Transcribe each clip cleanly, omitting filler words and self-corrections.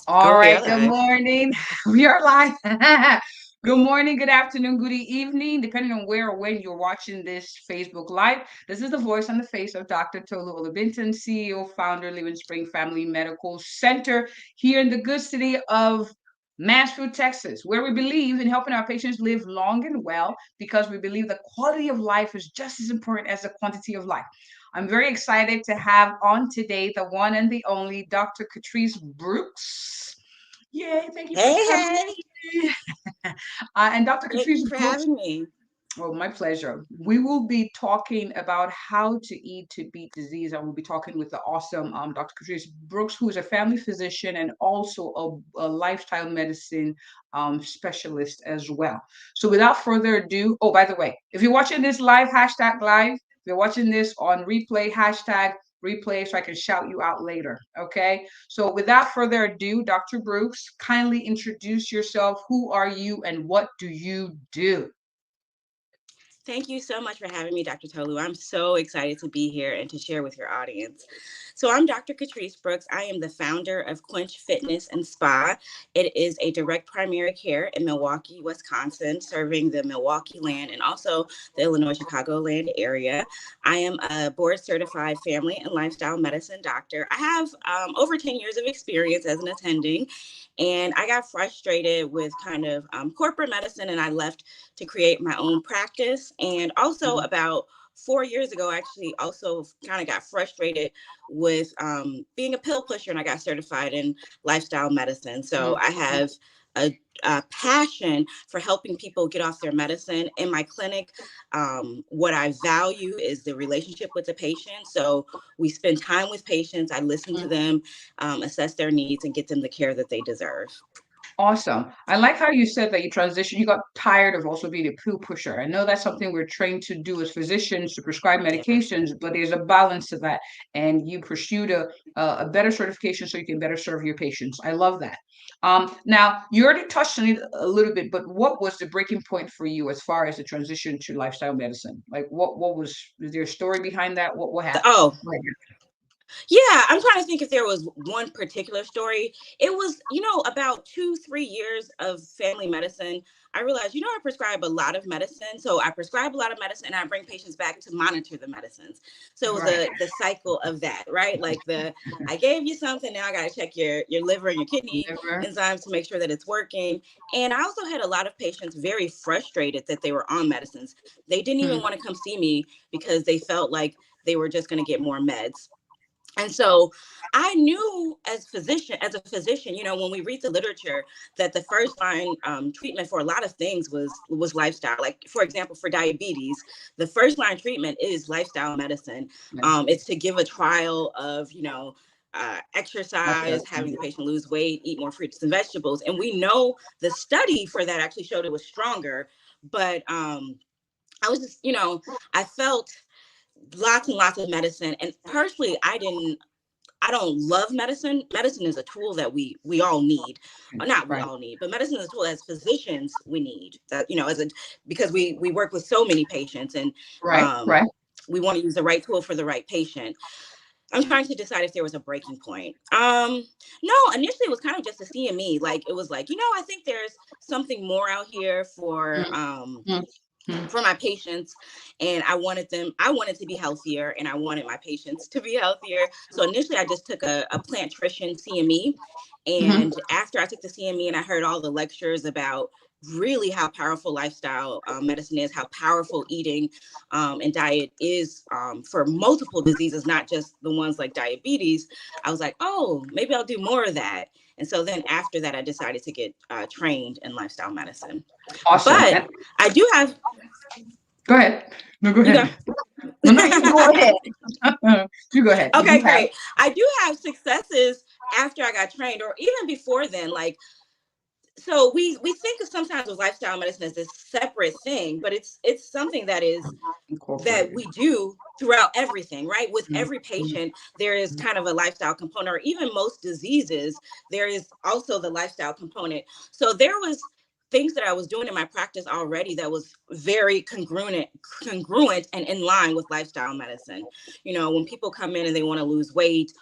All Oh, we right, are good live. morning. We are live. Good morning, good afternoon, good evening, depending on where or when you're watching this Facebook Live. This is the voice on the face of Dr. Tolu Olabintan, CEO, founder, Living Spring Family Medical Center here in the good city of Mansfield, Texas, where we believe in helping our patients live long and well because we believe the quality of life is just as important as the quantity of life. I'm very excited to have on today the one and the only Dr. Katrice Brooks. Yay, thank you for Hey, coming. hey. And Dr. Thank you Katrice for Brooks, having me. oh, my pleasure. We will be talking about how to eat to beat disease. And we'll be talking with the awesome Dr. Katrice Brooks, who is a family physician and also a lifestyle medicine specialist as well. So without further ado, oh, by the way, if you're watching this live, hashtag live. If you're watching this on replay, hashtag replay so I can shout you out later. Okay. So without further ado, Dr. Brooks, kindly introduce yourself. Who are you and what do you do? Thank you so much for having me, Dr. Tolu. I'm so excited to be here and to share with your audience. So, I'm Dr. Katrice Brooks. I am the founder of Quench Fitness and Spa. It is a direct primary care in Milwaukee, Wisconsin, serving the Milwaukee land and also the Illinois Chicagoland area. I am a board certified family and lifestyle medicine doctor. I have over 10 years of experience as an attending, and I got frustrated with kind of corporate medicine, and I left to create my own practice. And also about 4 years ago, I actually also kind of got frustrated with being a pill pusher, and I got certified in lifestyle medicine. So I have a passion for helping people get off their medicine. In my clinic, what I value is the relationship with the patient. So we spend time with patients. I listen to them, assess their needs, and get them the care that they deserve. Awesome. I like how you said that you transitioned, you got tired of also being a pill pusher. I know that's something we're trained to do as physicians to prescribe Yeah. medications, but there's a balance to that. And you pursued a better certification so you can better serve your patients. I love that. Now, you already touched on it a little bit, but what was the breaking point for you as far as the transition to lifestyle medicine? Like, was there a story behind that? What happened? Oh, Right. yeah, I'm trying to think if there was one particular story. It was, about 2, 3 years of family medicine. I realized, I prescribe a lot of medicine. So I prescribe a lot of medicine and I bring patients back to monitor the medicines. So it was Right. the cycle of that, right? Like I gave you something, now I gotta check your liver and your kidney Never. enzymes to make sure that it's working. And I also had a lot of patients very frustrated that they were on medicines. They didn't even Hmm. want to come see me because they felt like they were just gonna get more meds. And so I knew as a physician, when we read the literature, that the first line treatment for a lot of things was lifestyle. Like, for example, for diabetes, the first line treatment is lifestyle medicine. Medicine. It's to give a trial of, Okay. exercise, having the patient lose weight, eat more fruits and vegetables. And we know the study for that actually showed it was stronger. But I was just, I felt lots and lots of medicine. And personally, I don't love medicine. Medicine is a tool that we all need. Not we Right. all need, but medicine is a tool as physicians we need. That, as a because we work with so many patients, and Right. um Right. we want to use the right tool for the right patient. I'm trying to decide if there was a breaking point. No, initially it was kind of just a CME. Like, it was like, I think there's something more out here Mhm. Mhm. for my patients, and I wanted to be healthier, and I wanted my patients to be healthier. So initially I just took a plant nutrition CME. Mhm. And after I took the CME and I heard all the lectures about really how powerful lifestyle medicine is, how powerful eating and diet is for multiple diseases, not just the ones like diabetes, I was like, oh, maybe I'll do more of that. And so then after that, I decided to get trained in lifestyle medicine. Awesome. But And I do have go ahead. No, go you go. ahead. No, no, you go ahead. You go ahead. You do Okay, have. great. I do have successes after I got trained, or even before then. Like, so we think of sometimes of lifestyle medicine as this separate thing, but it's something that Incorporated. we do throughout everything, right? With Mhm. every patient, there is kind of a lifestyle component, or even most diseases, there is also the lifestyle component. So there was things that I was doing in my practice already that was very congruent and in line with lifestyle medicine. When people come in and they want to lose weight,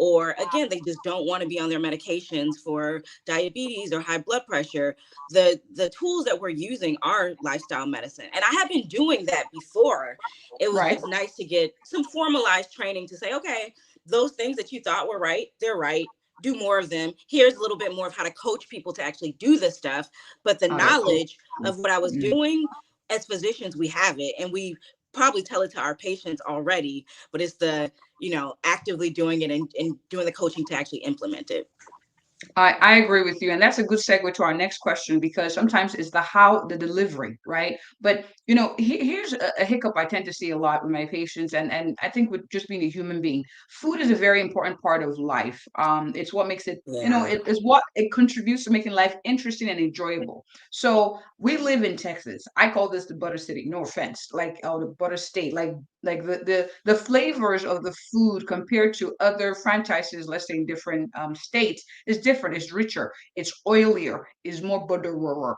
or again, they just don't want to be on their medications for diabetes or high blood pressure. The tools that we're using are lifestyle medicine. And I have been doing that before. It was Right. just nice to get some formalized training to say, okay, those things that you thought were right, they're right. Do more of them. Here's a little bit more of how to coach people to actually do this stuff. But the Oh, that's cool. knowledge of what I was Mm. doing, as physicians, we have it, and we probably tell it to our patients already, but it's the, actively doing it and doing the coaching to actually implement it. I agree with you. And that's a good segue to our next question because sometimes it's the how, the delivery, right? But, here's a hiccup I tend to see a lot with my patients. And I think with just being a human being, food is a very important part of life. It's what makes it, Yeah. it is what it contributes to making life interesting and enjoyable. So we live in Texas. I call this the butter city, no offense, like, oh, the butter state, like the flavors of the food compared to other franchises, let's say in different states is different, it's richer, it's oilier, it's more butterer.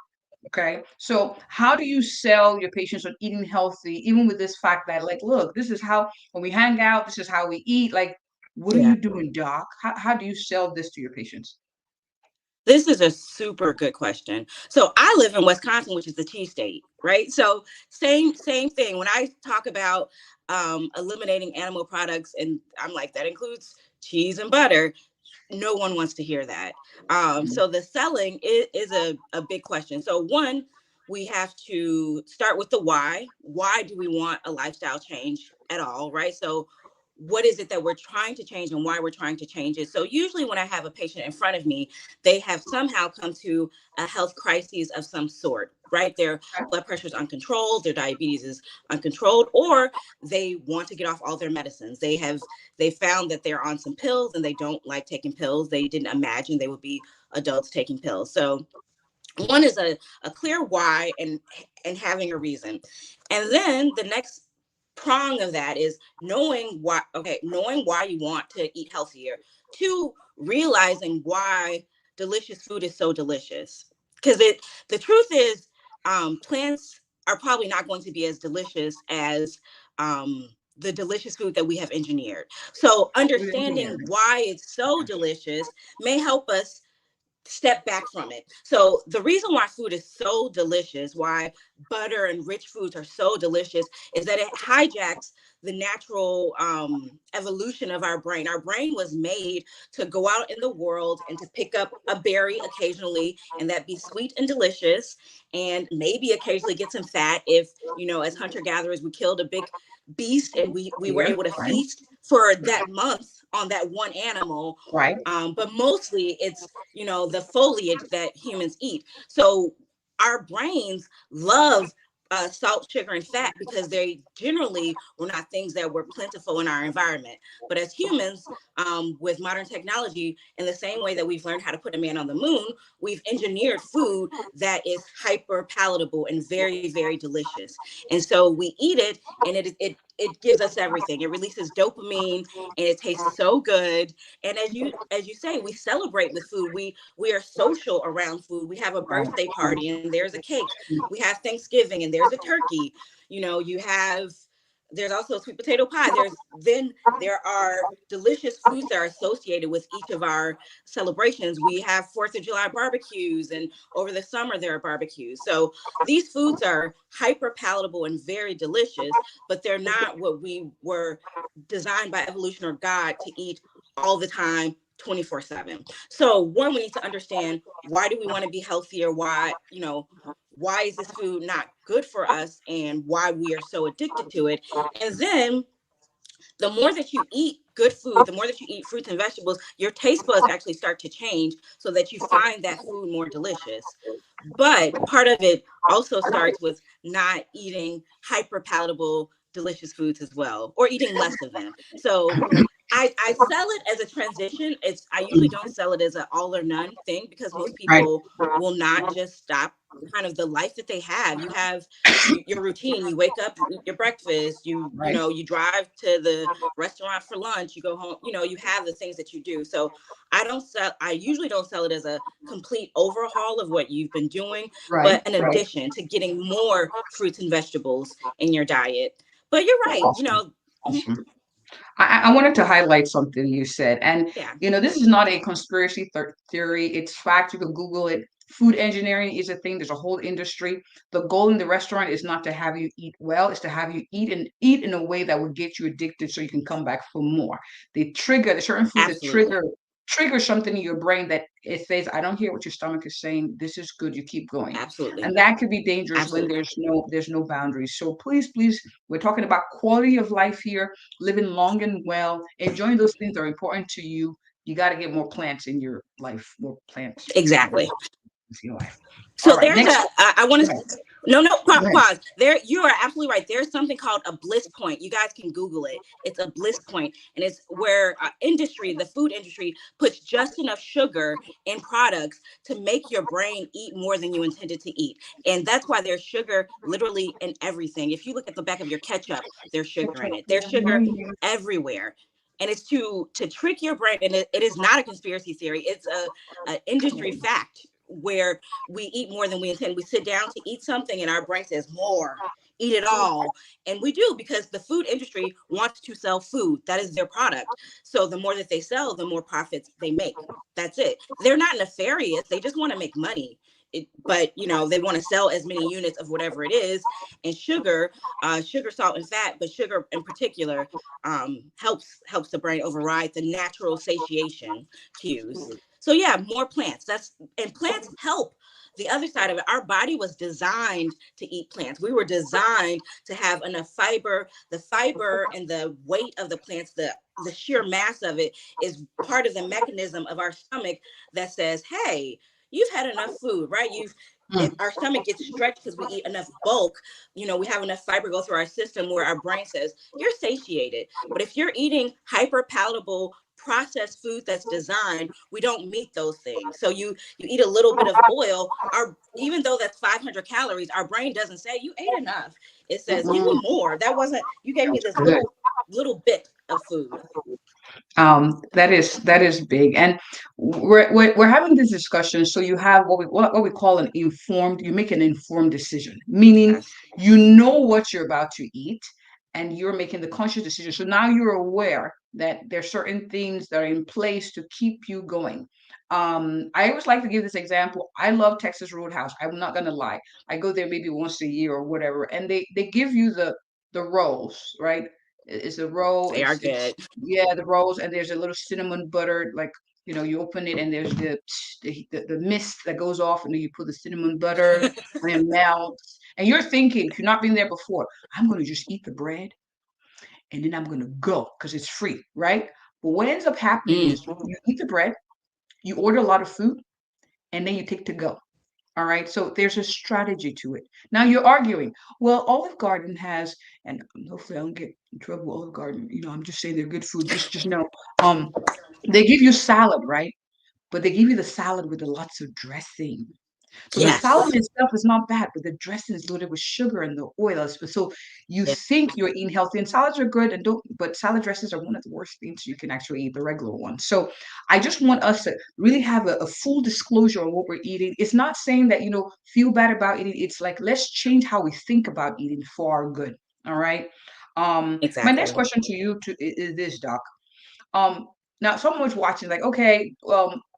Okay. So how do you sell your patients on eating healthy, even with this fact that, like, look, this is how, when we hang out, this is how we eat. Like, what are Yeah. you doing, doc? How do you sell this to your patients? This is a super good question. So I live in Wisconsin, which is the cheese state, right? So same thing. When I talk about eliminating animal products, and I'm like, that includes cheese and butter, no one wants to hear that. Mhm. So the selling is a big question. So one, we have to start with the why. Why do we want a lifestyle change at all, right? So what is it that we're trying to change and why we're trying to change it? So usually when I have a patient in front of me, they have somehow come to a health crisis of some sort, right? Their blood pressure is uncontrolled, their diabetes is uncontrolled, or they want to get off all their medicines. They found that they're on some pills and they don't like taking pills. They didn't imagine they would be adults taking pills. So one is a clear why and having a reason. And then the next prong of that is knowing why you want to eat healthier. Two, realizing why delicious food is so delicious. Because the truth is, plants are probably not going to be as delicious as the delicious food that we have engineered. So Good engineer. understanding why it's so delicious may help us step back from it. So the reason why food is so delicious, why butter and rich foods are so delicious, is that it hijacks the natural evolution of our brain. Our brain was made to go out in the world and to pick up a berry occasionally, and that be sweet and delicious, and maybe occasionally get some fat if, as hunter gatherers, we killed a big beast and we were Yeah, able to right, feast for that month on that one animal. right. But mostly it's, the foliage that humans eat. So our brains love salt, sugar, and fat because they generally were not things that were plentiful in our environment. But as humans, with modern technology, in the same way that we've learned how to put a man on the moon, we've engineered food that is hyper palatable and very, very delicious. And so we eat it, and it gives us everything. It releases dopamine, and it tastes so good. And as you say, we celebrate with food. We are social around food. We have a Right. birthday party and there's a cake. We have Thanksgiving and there's a turkey. There's also sweet potato pie. There are delicious foods that are associated with each of our celebrations. We have 4th of July barbecues, and over the summer there are barbecues. So these foods are hyper palatable and very delicious, but they're not what we were designed by evolution or God to eat all the time, 24/7. So one, we need to understand, why do we want to be healthier? Why is this food not good for us, and why we are so addicted to it? And then the more that you eat good food, the more that you eat fruits and vegetables, your taste buds actually start to change so that you find that food more delicious. But part of it also starts with not eating hyper palatable, delicious foods as well, or eating less of them. So I sell it as a transition. I usually don't sell it as an all or none thing, because most Right. people will not just stop kind of the life that they have. You have your routine. You wake up, you eat your breakfast, Right. you drive to the restaurant for lunch, you go home, you have the things that you do. So I usually don't sell it as a complete overhaul of what you've been doing, Right. but an Right. addition to getting more fruits and vegetables in your diet. But you're That's right, awesome. mhm. Awesome. I wanted to highlight something you said, and Yeah, this is not a conspiracy theory. It's fact. You can Google it. Food engineering is a thing. There's a whole industry. The goal in the restaurant is not to have you eat well; it's to have you eat in a way that will get you addicted, so you can come back for more. They trigger the certain foods that absolutely. trigger something in your brain that it says, "I don't hear what your stomach is saying. This is good. You keep going," Absolutely. and that could be dangerous when Absolutely. there's no boundaries. So please, please, we're talking about quality of life here, living long and well, enjoying those things that are important to you. You got to get more plants in your life, more plants in Exactly. your life. All So right, there's next. I want Go to, ahead. no, no, Go ahead. pause. There, you are absolutely right. There's something called a bliss point. You guys can Google it. It's a bliss point, and it's where the food industry, puts just enough sugar in products to make your brain eat more than you intended to eat. And that's why there's sugar literally in everything. If you look at the back of your ketchup, there's sugar in it. There's sugar everywhere. And it's to trick your brain, and it is not a conspiracy theory. It's a industry fact where we eat more than we intend. We sit down to eat something and our brain says more, eat it all. And we do, because the food industry wants to sell food. That is their product. So the more that they sell, the more profits they make. That's it. They're not nefarious. They just want to make money. But they want to sell as many units of whatever it is. And sugar, salt, and fat, but sugar in particular, helps the brain override the natural satiation cues. So yeah, more plants. And plants help. The other side of it, our body was designed to eat plants. We were designed to have enough fiber. The fiber and the weight of the plants, the sheer mass of it, is part of the mechanism of our stomach that says, "Hey, you've had enough food, right? Our stomach gets stretched because we eat enough bulk. We have enough fiber go through our system where our brain says you're satiated. But if you're eating hyper palatable processed food that's designed, we don't meet those things. So you eat a little bit of oil, our even though that's 500 calories, our brain doesn't say you ate enough. It says give me more. That wasn't, you gave me this Good. little bit of food. That is big, and we're having this discussion. So you have what we call an informed. You make an informed decision, meaning Yes, you know what you're about to eat, and you're making the conscious decision. So now you're aware that there's certain things that are in place to keep you going. I always like to give this example. I love Texas Roadhouse. I'm not gonna lie. I go there maybe once a year or whatever, and they give you the rolls, right? It's a roll. they are It's good. yeah, the rolls, and there's a little cinnamon butter, like you open it, and there's the mist that goes off, and then you put the cinnamon butter, and it melts. And you're thinking, if you've not been there before, I'm gonna just eat the bread, and then I'm gonna go because it's free, right? But what ends up happening Mm, is you eat the bread, you order a lot of food, and then you take to go. All right. So there's a strategy to it. Now you're arguing. Well, Olive Garden has, and hopefully I don't get in trouble with Olive Garden. I'm just saying they're good food. Just know, um, they give you salad, right? But they give you the salad with lots of dressing. So the salad yes. itself is not bad, but the dressing is loaded with sugar and the oil. So you Yeah, think you're eating healthy, and salads are good, and don't. But salad dressings are one of the worst things you can actually eat, the regular ones. So I just want us to really have a full disclosure on what we're eating. It's not saying that feel bad about eating. It's like let's change how we think about eating for our good. All right. My next exactly. question to you is this, Doc. Um, Now someone's watching, like, okay,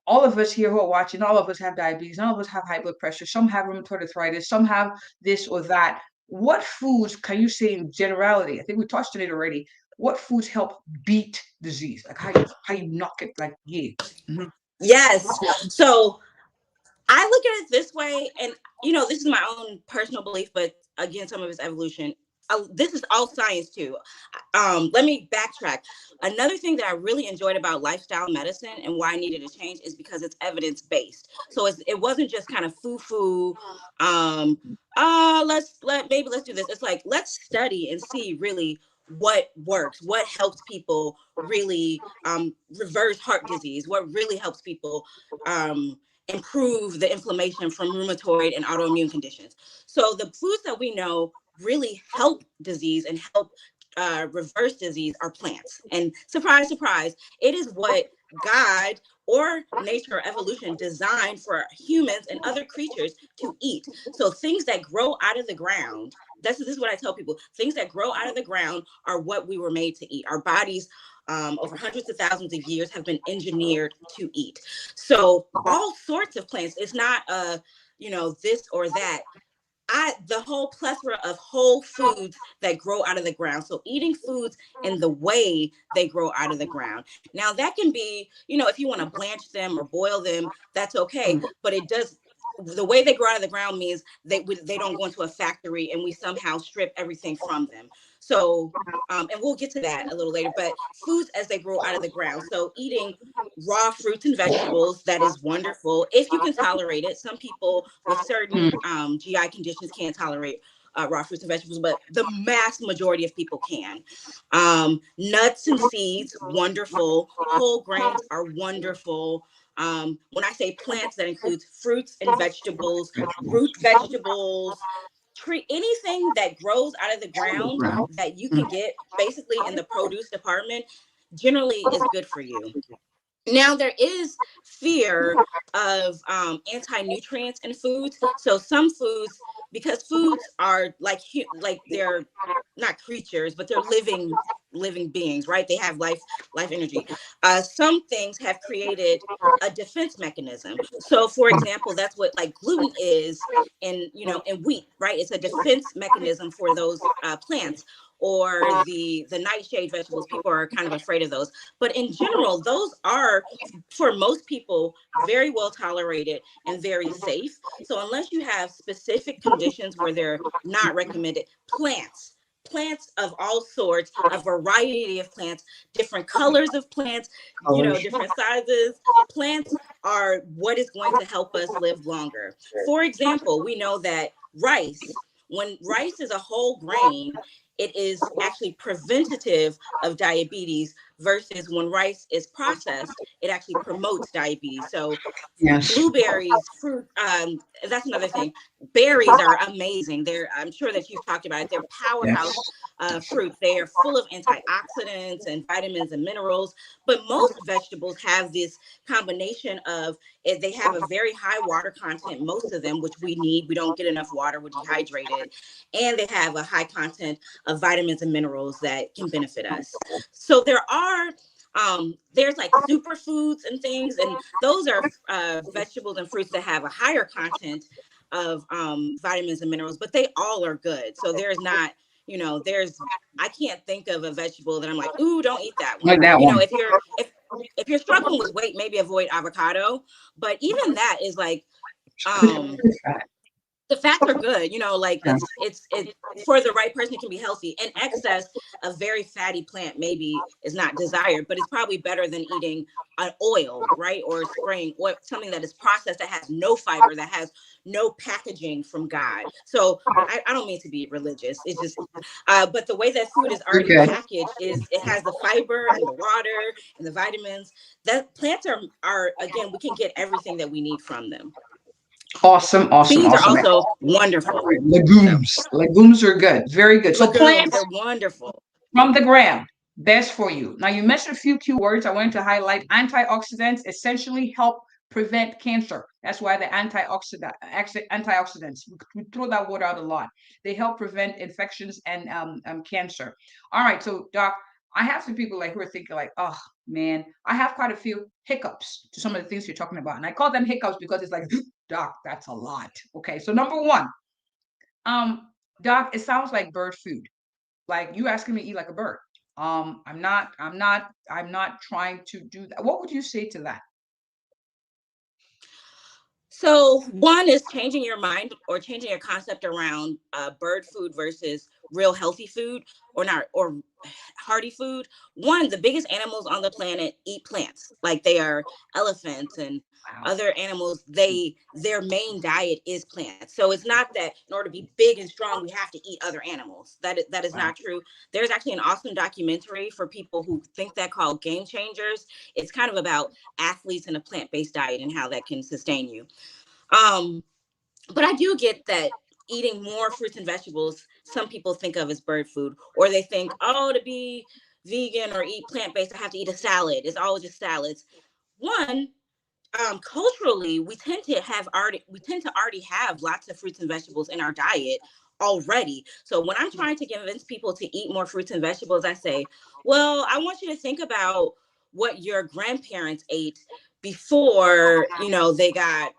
all of us here who are watching, all of us have diabetes, all of us have high blood pressure, some have rheumatoid arthritis, some have this or that. What foods can you say in generality? I think we touched on it already. What foods help beat disease? Like how you knock it, like, yeah. Mhm. Yes. So I look at it this way, and this is my own personal belief, but again, some of it's evolution. This is all science too. Let me backtrack. Another thing that I really enjoyed about lifestyle medicine and why I needed to change is because it's evidence based. So it wasn't just kind of foo foo. Um, let's do this. It's like let's study and see really what works, what helps people really reverse heart disease, what really helps people um, improve the inflammation from rheumatoid and autoimmune conditions. So the foods that we know really help disease and help reverse disease are plants. And surprise, surprise, it is what God or nature or evolution designed for humans and other creatures to eat. So things that grow out of the ground this is what I tell people. Things that grow out of the ground are what we were made to eat. Our bodies, over hundreds of thousands of years, have been engineered to eat. So all sorts of plants. It's not this or that. The whole plethora of whole foods that grow out of the ground. So eating foods in the way they grow out of the ground. Now that can be, if you want to blanch them or boil them, that's okay. But the way they grow out of the ground means they don't go into a factory and we somehow strip everything from them. So, and we'll get to that a little later, but foods as they grow out of the ground. So eating raw fruits and vegetables, that is wonderful if you can tolerate it. Some people with certain GI conditions can't tolerate raw fruits and vegetables, but the mass majority of people can. Nuts and seeds, wonderful. Whole grains are wonderful. When I say plants, that includes fruits and vegetables, root vegetables, anything that grows out of the ground that you can get basically in the produce department generally is good for you. Now there is fear of anti-nutrients in foods. So some foods, because foods are like they're not creatures, but they're living beings, right? They have life energy. Some things have created a defense mechanism. So for example, that's what like gluten is in wheat, right? It's a defense mechanism for those plants, or the nightshade vegetables. People are kind of afraid of those. But in general, those are, for most people, very well tolerated and very safe. So unless you have specific conditions where they're not recommended, plants of all sorts, a variety of plants, different colors of plants, different sizes. Plants are what is going to help us live longer. For example, we know that when rice is a whole grain, it is actually preventative of diabetes, versus when rice is processed, it actually promotes diabetes. So Yes. blueberries, fruit, that's another thing. Berries are amazing. I'm sure that you've talked about it. They're powerhouse Yes. fruits. They are full of antioxidants and vitamins and minerals. But most vegetables have this combination of they have a very high water content, most of them, which we need. We don't get enough water, we're dehydrated. And they have a high content of vitamins and minerals that can benefit us. So there's like superfoods and things, and those are vegetables and fruits that have a higher content of vitamins and minerals, but they all are good. So there's not, I can't think of a vegetable that I'm like, ooh, don't eat that one. Like that one. If you're struggling with weight, maybe avoid avocado. But even that is like, the fats are good, like it's for the right person, it can be healthy. In excess, a very fatty plant maybe is not desired, but it's probably better than eating an oil, right? Or spraying oil, something that is processed, that has no fiber, that has no packaging from God. So I don't mean to be religious. It's just, but the way that food is already packaged is it has the fiber and the water and the vitamins. That plants are again, we can get everything that we need from them. Awesome. Beans are also wonderful. Legumes are good. Very good. So Legumes, plants they're wonderful. from the ground, best for you. Now you mentioned a few keywords I wanted to highlight. Antioxidants essentially help prevent cancer. That's why the antioxidants. We throw that word out a lot. They help prevent infections and cancer. All right, so Doc, I have some people like who are thinking like, oh man, I have quite a few hiccups to some of the things you're talking about, and I call them hiccups because it's like, Doc, that's a lot. Okay, so number one, um, Doc, it sounds like bird food. Like you asking me to eat like a bird. I'm not trying to do that. What would you say to that? So one is changing your mind or changing your concept around bird food versus real healthy food, or not, or hearty food. One, the biggest animals on the planet eat plants, like they are elephants and Wow. other animals. Their main diet is plants. So it's not that in order to be big and strong we have to eat other animals. That is Wow. not true. There's actually an awesome documentary for people who think that, called Game Changers. It's kind of about athletes and a plant-based diet and how that can sustain you. um but I do get that eating more fruits and vegetables, some people think of as bird food, or they think, oh, to be vegan or eat plant-based, I have to eat a salad. It's always just salads. One, culturally, we tend to already have lots of fruits and vegetables in our diet already. So when I'm trying to convince people to eat more fruits and vegetables, I say, well, I want you to think about what your grandparents ate before, they got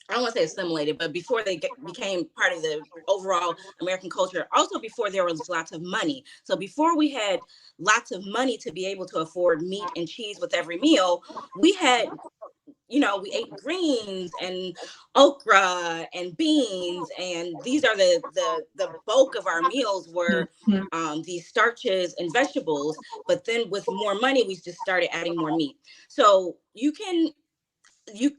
I don't want to say assimilated, but before they became part of the overall American culture, also before there was lots of money. So before we had lots of money to be able to afford meat and cheese with every meal, we had, we ate greens and okra and beans, and these are the bulk of our meals were Mhm. these starches and vegetables. But then with more money, we just started adding more meat. So you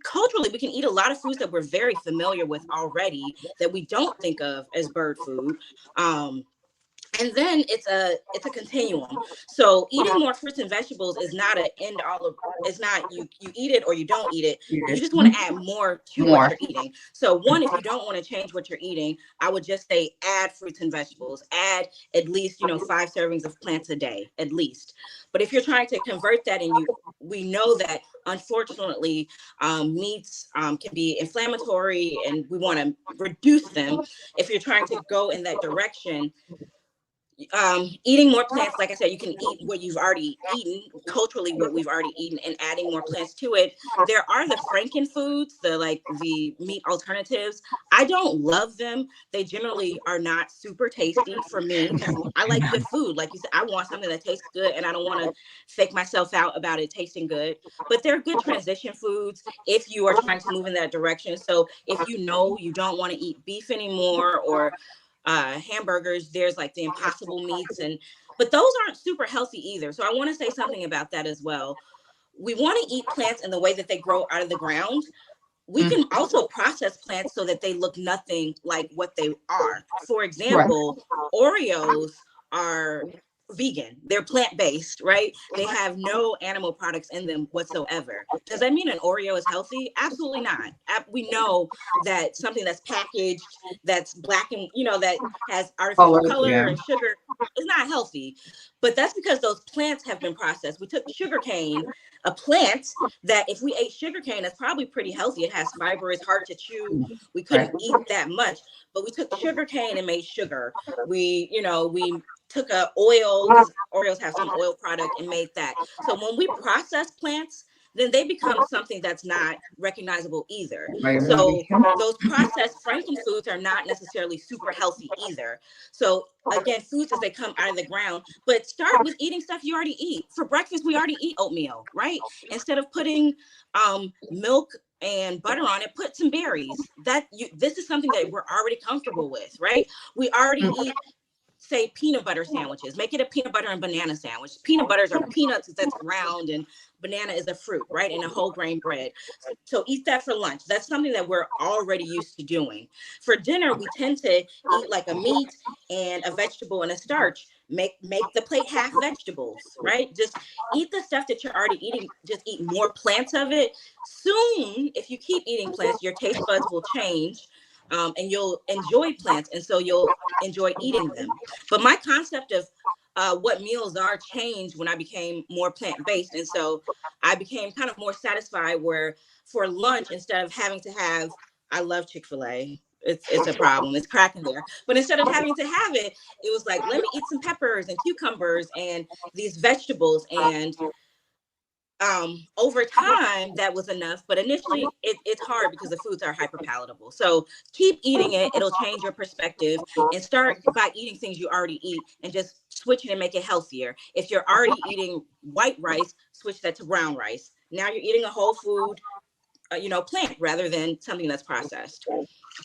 culturally, we can eat a lot of foods that we're very familiar with already that we don't think of as bird food. um, and then it's a continuum. So eating more fruits and vegetables is not an end all of, it's not you eat it or you don't eat it. You just want Mhm. to add more to what More. you're eating. So one, if you don't want to change what you're eating, I would just say add fruits and vegetables, add at least 5 servings of plants a day at least. But if you're trying to convert that, and we know that unfortunately meats can be inflammatory and we want to reduce them. If you're trying to go in that direction, eating more plants, like I said, you can eat what you've already eaten, culturally what we've already eaten, and adding more plants to it. There are the franken foods, the meat alternatives. I don't love them. They generally are not super tasty for me because I like good food. Like you said, I want something that tastes good, and I don't want to fake myself out about it tasting good. But they're good transition foods if you are trying to move in that direction. So if you don't want to eat beef anymore, or hamburgers, there's like the impossible meats, and but those aren't super healthy either. So I want to say something about that as well. We want to eat plants in the way that they grow out of the ground. We Mm. can also process plants so that they look nothing like what they are. For Right. example, Oreos are vegan. They're plant-based, right? They have no animal products in them whatsoever. Does that mean an Oreo is healthy? Absolutely not. We know that something that's packaged, that's black and, that has artificial Color. color Yeah. and sugar is not healthy. But that's because those plants have been processed. We took sugarcane, a plant that if we ate sugarcane, it's probably pretty healthy. It has fiber, it's hard to chew. We Right. couldn't eat that much, but we took sugarcane and made sugar. We took a oil, because Oreos have some oil product, and made that. So when we process plants, then they become something that's not recognizable either. Right. So those processed franken foods are not necessarily super healthy either. So again, foods as they come out of the ground, but start with eating stuff you already eat. For breakfast, we already eat oatmeal, right? Instead of putting milk and butter on it, put some berries. This is something that we're already comfortable with, right? We already Mm. eat, say, peanut butter sandwiches. Make it a peanut butter and banana sandwich. Peanut butters are peanuts that's ground, and banana is a fruit, right? And a whole grain bread. So eat that for lunch. That's something that we're already used to doing. For dinner, we tend to eat like a meat and a vegetable and a starch. Make the plate half vegetables, right? Just eat the stuff that you're already eating. Just eat more plants of it. Soon, if you keep eating plants, your taste buds will change, and you'll enjoy plants, and so you'll enjoy eating them. But my concept of what meals are changed when I became more plant based, and so I became kind of more satisfied. Where for lunch, instead of having to have, I love Chick-fil-A. It's a problem. It's cracking there. But instead of having to have it, it was like, let me eat some peppers and cucumbers and these vegetables. And over time that was enough, but initially it's hard because the foods are hyper palatable. So keep eating it, it'll change your perspective, and start by eating things you already eat and just switch it and make it healthier. If you're already eating white rice, switch that to brown rice. Now you're eating a whole food, plant, rather than something that's processed.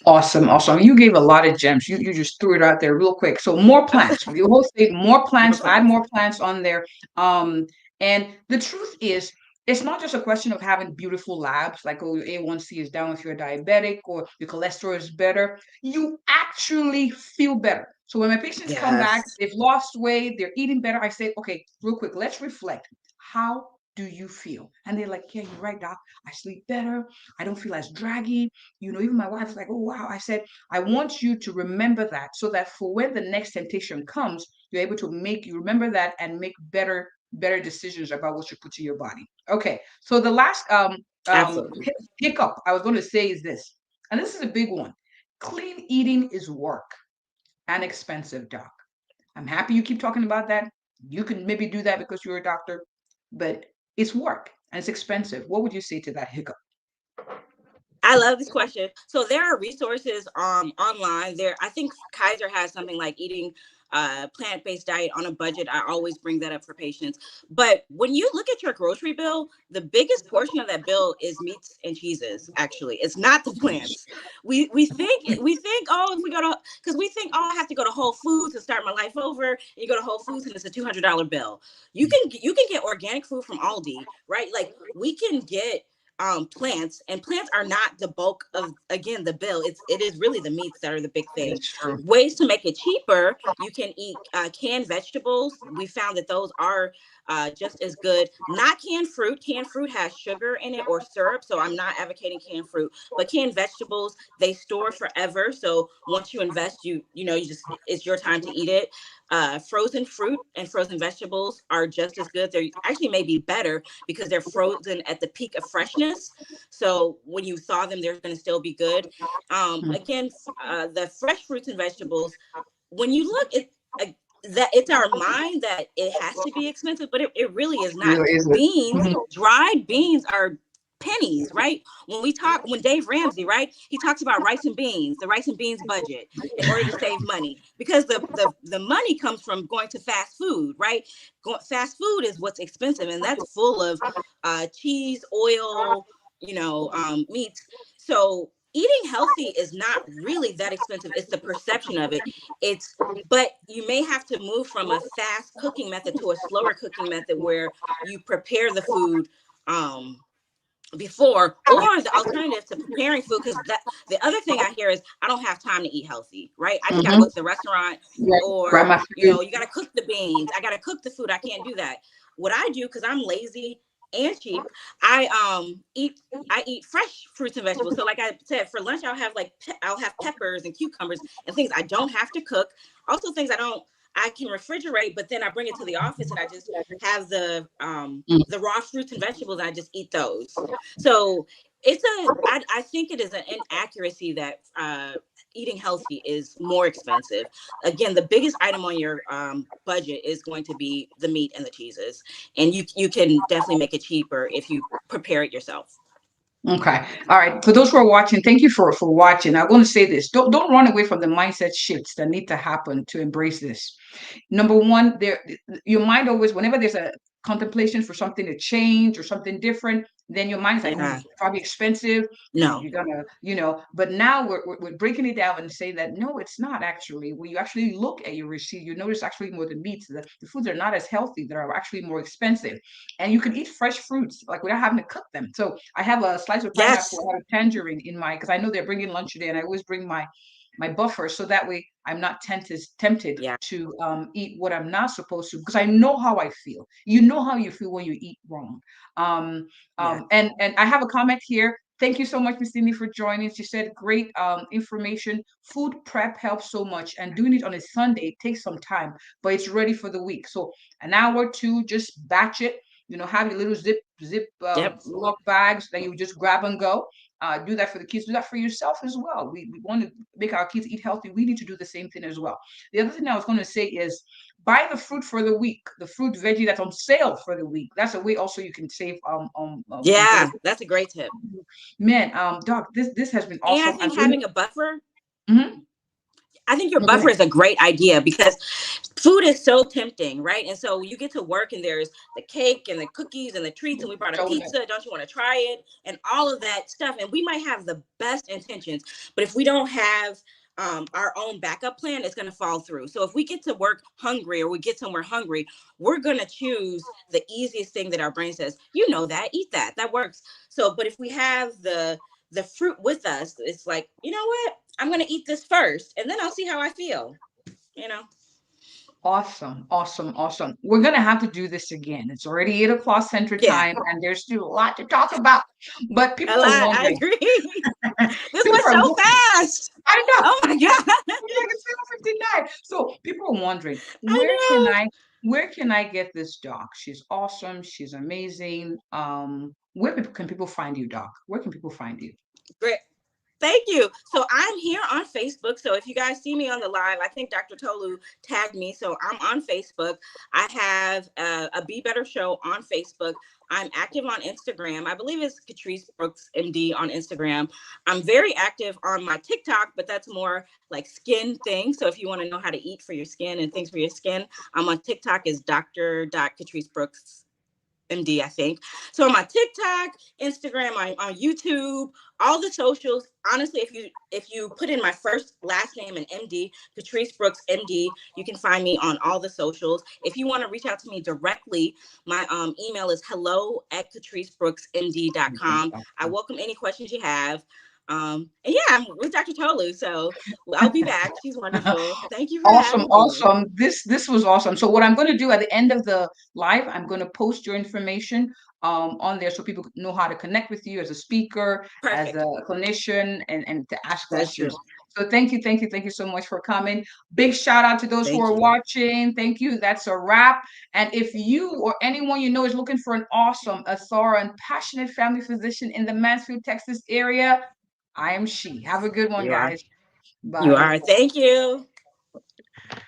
Awesome, awesome. You gave a lot of gems. You just threw it out there real quick. So more plants. The whole state, more More plants, add plants. more plants on there. Um, and the truth is, it's not just a question of having beautiful labs, like, oh, your A1C is down if you're diabetic or your cholesterol is better. You actually feel better. So when my patients come back, Yes. they've lost weight, they're eating better, I say, okay, real quick, let's reflect. How do you feel? And they're like, yeah, you're right, doc. I sleep better. I don't feel as draggy. Even my wife's like, oh, wow. I said, I want you to remember that so that for when the next temptation comes, you're able to you remember that and make better better decisions about what you put to your body. Okay, so the last Absolutely. hiccup I was going to say is this, and this is a big one. Clean eating is work and expensive, doc. I'm happy you keep talking about that. You can maybe do that because you're a doctor, but it's work and it's expensive. What would you say to that hiccup? I love this question. So there are resources online. There, I think Kaiser has something like eating plant-based diet on a budget. I always bring that up for patients. But when you look at your grocery bill, the biggest portion of that bill is meats and cheeses. Actually, it's not the plants. We think oh, if we go to, because we think, oh, I have to go to Whole Foods to start my life over. And you go to Whole Foods and it's a $200 bill. You can get organic food from Aldi, right? Like we can get plants, and plants are not the bulk of, again, the bill. It is really the meats that are the big thing. That's true. Ways to make it cheaper: you can eat canned vegetables. We found that those are just as good. Not canned fruit. Canned fruit has sugar in it or syrup, so I'm not advocating canned fruit. But canned vegetables, they store forever, so once you invest, you just, it's your time to eat it. Frozen fruit and frozen vegetables are just as good. They're actually maybe better because they're frozen at the peak of freshness. So when you thaw them, they're going to still be good. Again, the fresh fruits and vegetables, when you look at that, it's our mind that it has to be expensive, but it really is not. Really is it? Beans, Mhm. dried beans are pennies, right? When Dave Ramsey, right, he talks about rice and beans, the rice and beans budget, in order to save money, because the money comes from going to fast food, right? Fast food is what's expensive, and that's full of cheese, oil, meats. So eating healthy is not really that expensive. It's the perception of it. But you may have to move from a fast cooking method to a slower cooking method where you prepare the food before, or the alternative to preparing food. Because the other thing I hear is, I don't have time to eat healthy, right? I just got to Mhm. go to the restaurant, Yeah. Grab or my food. you got to cook the beans, I got to cook the food. I can't do that. What I do, because I'm lazy and cheap, i eat I eat fresh fruits and vegetables. So like I said, for lunch I'll have peppers and cucumbers and things I don't have to cook. Also things I can refrigerate, but then I bring it to the office and I just have Mm. the raw fruits and vegetables, and I just eat those. So I think it is an inaccuracy that eating healthy is more expensive. Again, the biggest item on your budget is going to be the meat and the cheeses, and you can definitely make it cheaper if you prepare it yourself. Okay. All right. For those who are watching, thank you for watching. I'm going to say this. Don't run away from the mindset shifts that need to happen to embrace this. Number one, your mind always, whenever there's a contemplation for something to change or something different, then your mind's like, oh, Yeah. it's probably expensive. No. You're gonna, but now we're breaking it down and saying that no, it's not actually. When you actually look at your receipt, you notice actually more the meats, the foods are not as healthy, that are actually more expensive. And you can eat fresh fruits like without having to cook them. So I have a slice of pineapple, Yes. I have a tangerine in my, because I know they're bringing lunch today, and I always bring my buffer, so that way I'm not tempted Yeah. to eat what I'm not supposed to, because I know how I feel. You know how you feel when you eat wrong. Um, Yeah. and I have a comment here. Thank you so much, Miss Cindy, for joining. She said, great information. Food prep helps so much, and doing it on a Sunday, it takes some time, but it's ready for the week. So an hour or two, just batch it. Have your little zip Yep. lock bags that you just grab and go. Do that for the kids. Do that for yourself as well. We want to make our kids eat healthy. We need to do the same thing as well. The other thing I was going to say is buy the fruit for the week, the fruit veggie that's on sale for the week. That's a way also you can save on Yeah, budget. that's a great tip. Man, Doc, this has been And I awesome. I'm think gonna. having a buffer, Mhm. I think your No, go buffer ahead. is a great idea, because food is so tempting, right? And so you get to work and there's the cake and the cookies and the treats, and we brought a Donut. pizza. Don't you want to try it? And all of that stuff. And we might have the best intentions, but if we don't have our own backup plan, it's going to fall through. So if we get to work hungry, or we get somewhere hungry, we're going to choose the easiest thing that our brain says, that, eat that. That works. So, but if we have the fruit with us, it's like, you know what? I'm going to eat this first, and then I'll see how I feel, you know? Awesome, awesome, awesome. We're gonna have to do this again. It's already 8 o'clock Central Yeah, Time, and there's still a lot to talk about. But a people are lot. I wondering. agree. This People went are so wondering. fast. I know. Oh my God. It's like it's 7:59. So people are wondering, I where can know. I where can I get this doc? She's awesome. She's amazing. Where can people find you, doc? Where can people find you? Great. Thank you. So I'm here on Facebook. So if you guys see me on the live, I think Dr. Tolu tagged me. So I'm on Facebook. I have a Be Better Show on Facebook. I'm active on Instagram. I believe it's Katrice Brooks MD on Instagram. I'm very active on my TikTok, but that's more like skin things. So if you want to know how to eat for your skin and things for your skin, I'm on TikTok is Dr. Katrice Brooks MD, I think. So on my TikTok, Instagram, on YouTube, all the socials. Honestly, if you put in my first last name and MD, Katrice Brooks MD, you can find me on all the socials. If you want to reach out to me directly, my email is hello@katricebrooksmd.com. I welcome any questions you have. And yeah, I'm with Dr. Tolu, so I'll be back. She's wonderful. Thank you for Awesome, having me. awesome. This was awesome. So what I'm going to do at the end of the live, I'm going to post your information on there so people know how to connect with you as a speaker, as a Perfect. clinician, and to ask Thank questions. you. So thank you, thank you, thank you so much for coming. Big shout out to those who Thank are you. watching. Thank you. That's a wrap. And if you or anyone you know is looking for an awesome, a thorough, and passionate family physician in the Mansfield, Texas area, I am she. Have a good one, You are. guys. You Bye. are. Thank you.